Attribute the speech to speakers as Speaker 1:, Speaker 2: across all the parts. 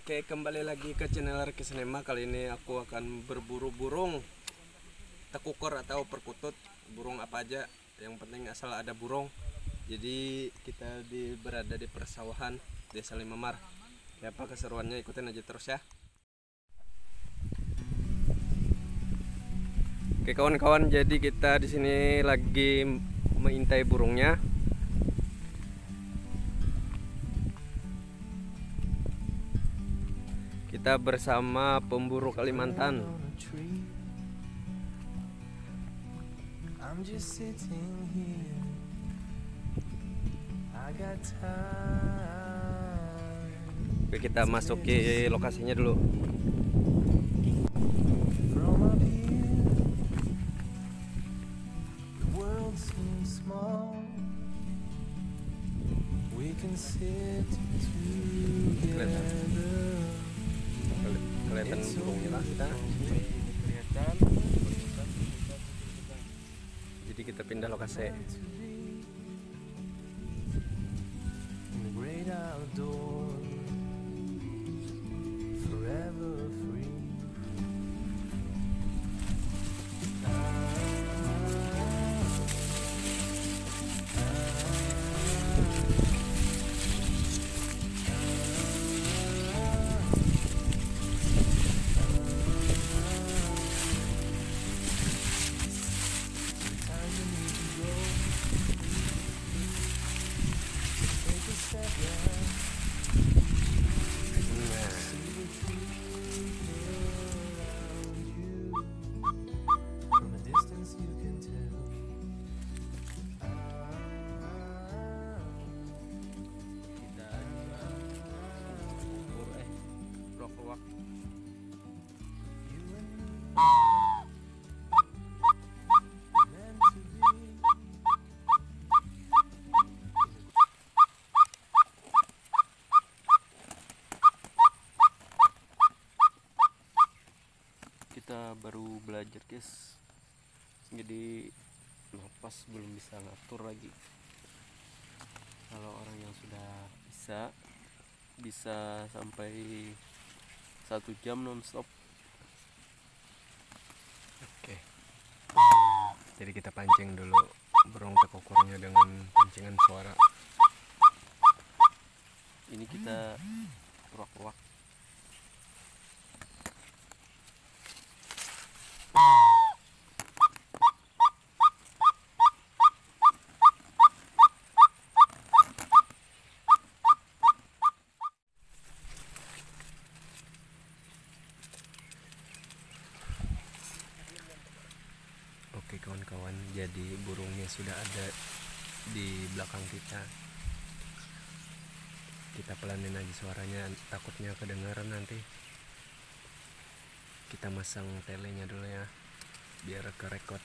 Speaker 1: Oke, kembali lagi ke channel Ricky Sinema. Kali ini aku akan berburu burung tekukur atau perkutut. Burung apa aja, yang penting asal ada burung. Jadi kita berada di persawahan Desa Limamar. Ya, apa keseruannya, ikutin aja terus ya. Oke kawan-kawan, jadi kita di sini lagi mengintai burungnya. Kita bersama pemburu Kalimantan. Oke, kita masuk ke lokasinya dulu. Kelihatan burungnya lah kita. Jadi kita pindah lokasi. Kita baru belajar guys, jadi napas belum bisa ngatur lagi. Kalau orang yang sudah bisa sampai 1 jam nonstop. Oke, jadi kita pancing dulu burung tekukurnya dengan pancingan suara. Ini kita ruak-ruak. Oke kawan-kawan, jadi burungnya sudah ada di belakang kita. Kita pelanin aja suaranya, takutnya kedengaran nanti. Kita masang telenya dulu ya, biar ke record.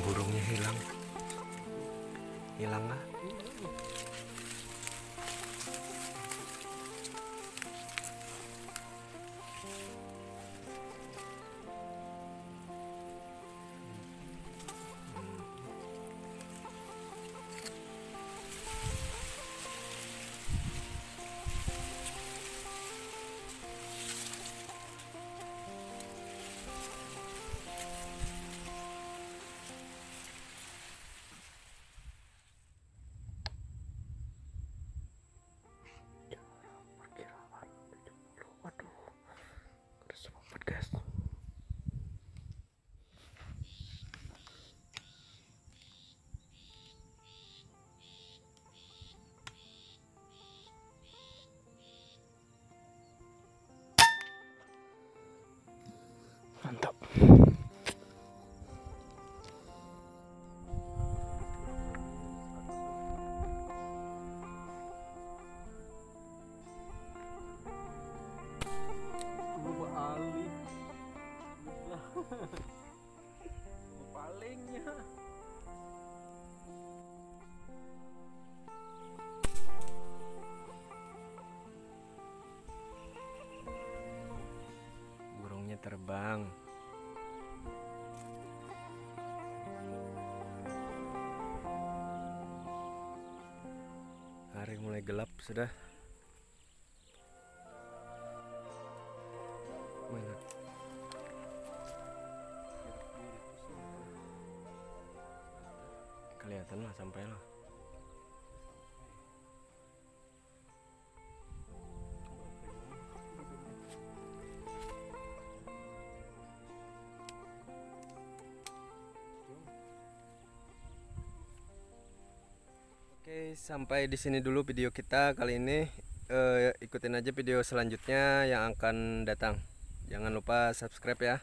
Speaker 1: Burungnya hilang lah. gelap sudah. Mana? Kelihatan lah sampai lah. Oke, sampai di sini dulu video kita kali ini. Ikutin aja video selanjutnya yang akan datang. Jangan lupa subscribe ya.